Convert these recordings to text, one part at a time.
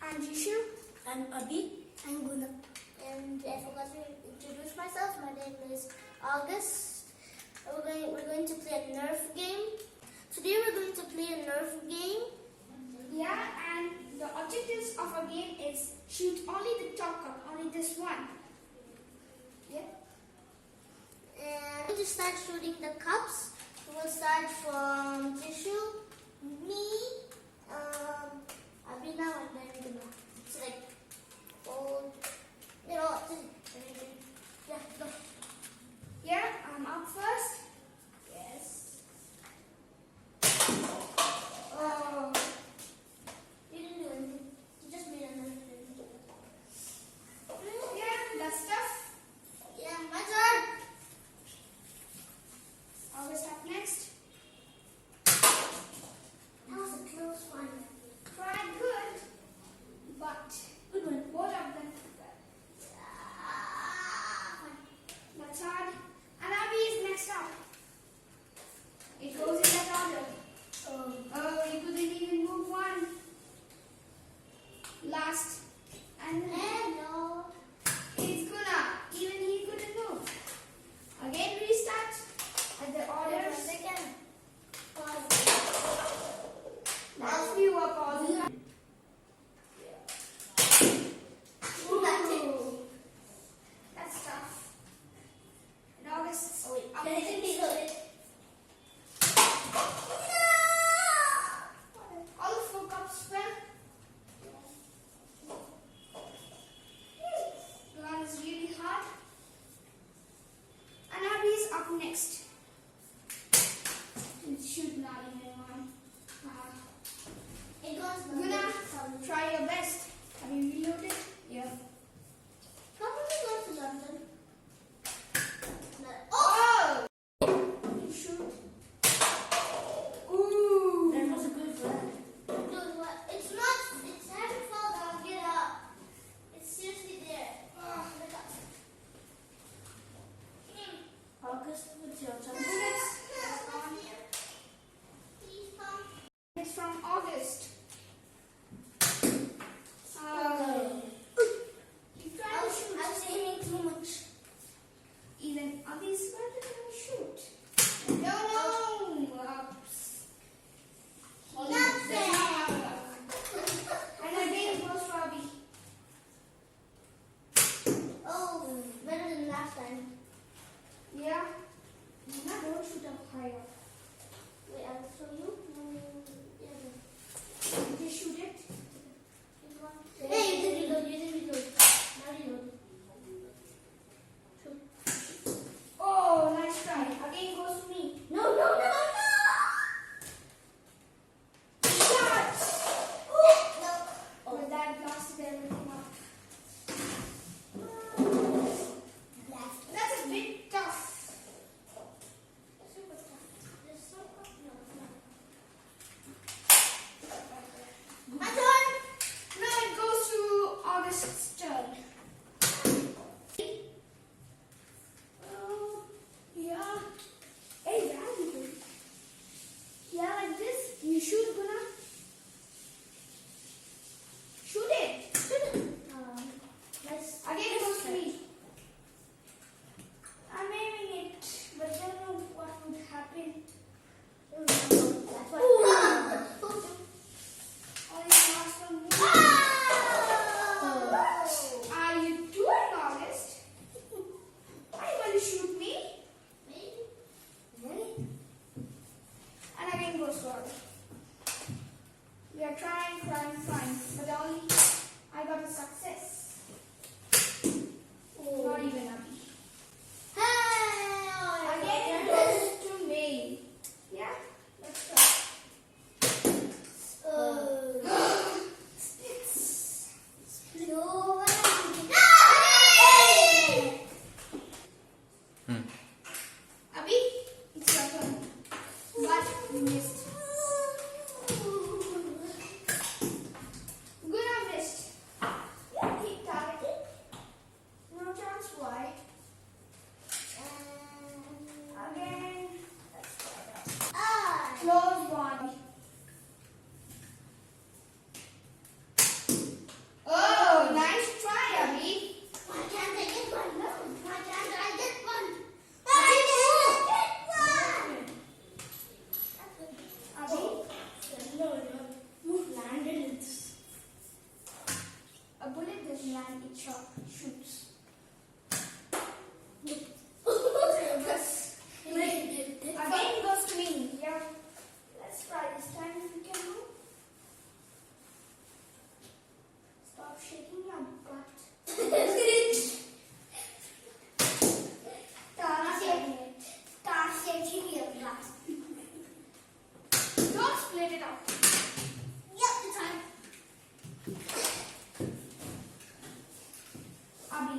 I'm Jishu. I'm Abhi. I'm Guna. And I forgot to introduce myself. My name is August. We're going to play a Nerf game. Today we're going to play a Nerf game. Yeah, and the objectives of our game is shoot only the top cup, only this one. Yeah. And we're going to start shooting the cups. We'll start from Jishu, me, Abhi now, and then Guna. It's like old, yeah, go. Yeah, I'm up first. Yes. Oh. You didn't do anything. You just made a Nerf game. Yeah, that's tough. Yeah, my turn. Always up next. That was a close one. Tried good, but Good one. both of them. That's hard. And Abhi is next up. It goes in that order. Oh, he couldn't even move one. Last. And then Hello. it's Guna. Even he couldn't move. Again, restart. At the order. Second. Last few are pausing. Ooh, that's tough. And August. Oh, wait. Up Can I next. reload it? All the 4 cups fell. The one is really hard. And Abhi is up next. It should not even one. It goes Guna, try your best. Have you reloaded? Yeah. Probably go to London. No. Oh! You shoot. Ooh. That was a good one. Dude, what? It's not. It hasn't fall down. Get up. It's seriously there. Oh. Look up. August, what's your turn? Bullets. Come here. Please come. It's from August. You try I to was shoot. aiming too much. Even Abhi's where did I shoot? No. Oops. Nothing. And again goes for Abhi. Oh, better than last time. Yeah. Now don't shoot up higher. Wait, I'll show you. Yeah, Just shoot it. hey, you did reload. You did reload. Now reload. Oh, nice try. Again goes to me. No, no, no, no. Shot! No. Oh, that blasted everything up. Left. That's a bit tough. Super tough. There's so tough. No. My turn. Now it goes to August's turn. Oh, yeah. Hey, that's good. Yeah, like this. You shoot, Guna. Shoot it. Shoot it. Let's. Again it goes to me. I'm aiming it, but I don't know what would happen. That's what. Only the last one. Oh. Are you doing, August? Are you going to shoot me? Maybe. Really? And again goes to August. We are trying, but only I got a success. Not even Abhi. Hey. Again it goes to me. Yeah, let's try. It's No. Abhi, it's your turn. But you missed. Guna missed. shoots. Again goes to me. Yeah. Let's try this time if we can move. Stop shaking your butt. Start shaking your butt. Don't split it up. Yep, the time. Abhi,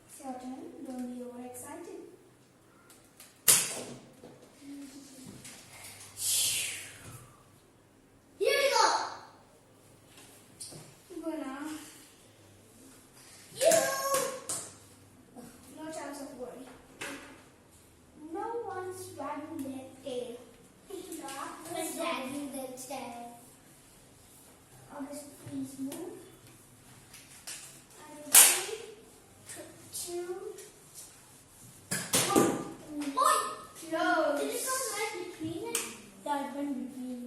it's your turn. Don't be overexcited. Here we go. Guna, You. no chance of worry. No one's wagging their tail. Not dragging the tail. August, please move. And 3, 2, 1. Boy. Close. Did it come right between it? Yeah, it went between.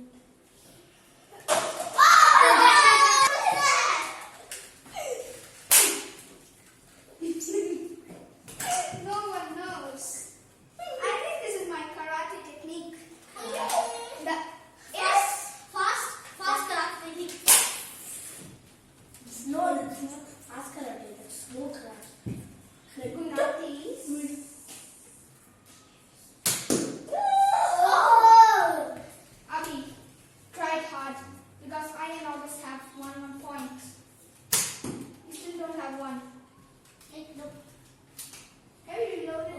No one knows. I think this is my karate technique. Yes. Fast karate. No, it's not fast karate. It's slow karate. Guna, please. Oh! Abhi, try it hard because I and August have 1 point. You still don't have 1. Have you reloaded?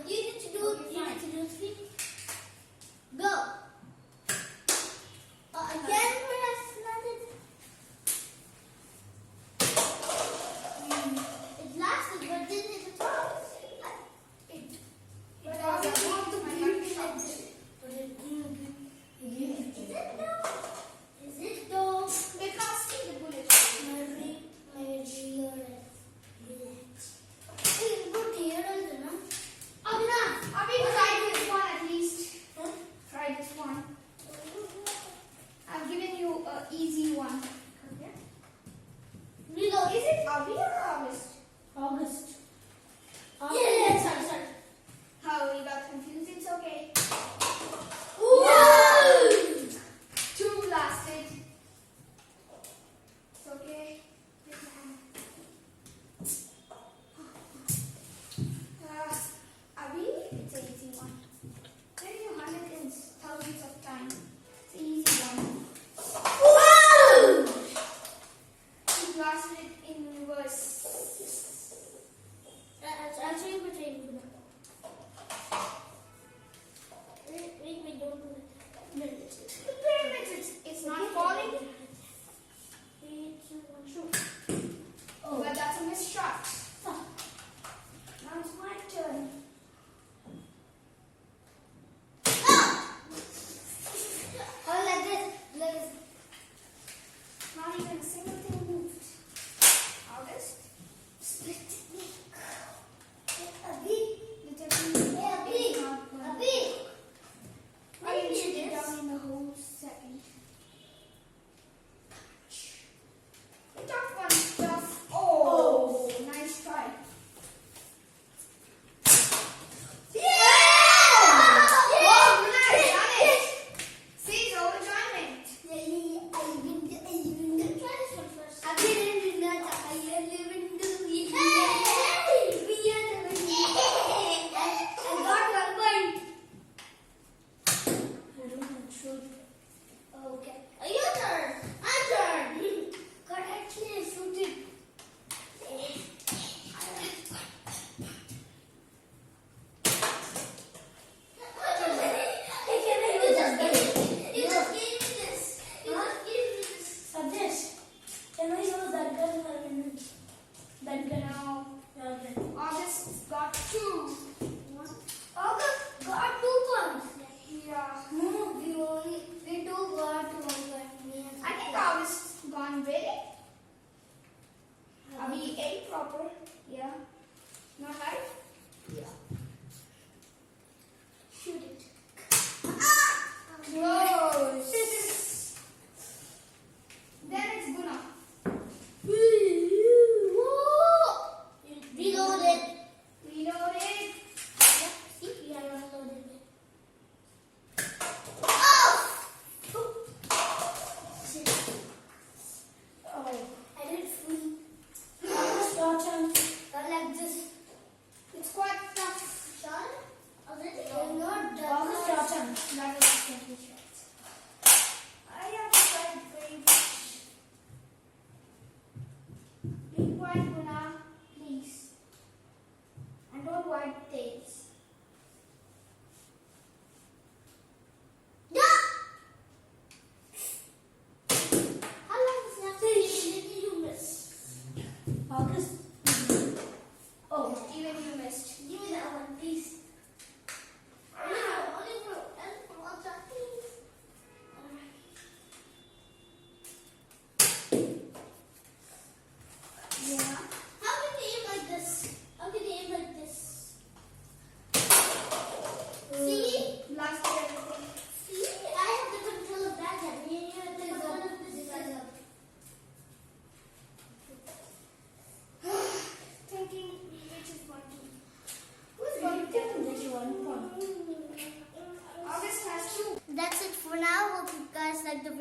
You need to do 3. Go. Again, where I landed. It lasted, but didn't it at all? But I was about to my lucky shot. Is it though? They can't see the bullet. Abhi, try this one at least. Try this one. I've given you an easy one. Okay. Reload. Is it Abhi or August? August. Yeah, sorry. Oh, you got confused. It's okay. No! 2 lasted. It's okay. Abhi, it's an easy one. When you hunt it in thousands of times, it's an easy one. Whoa!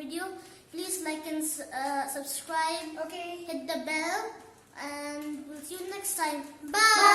video, please like and subscribe. Okay. Hit the bell, and we'll see you next time. Bye.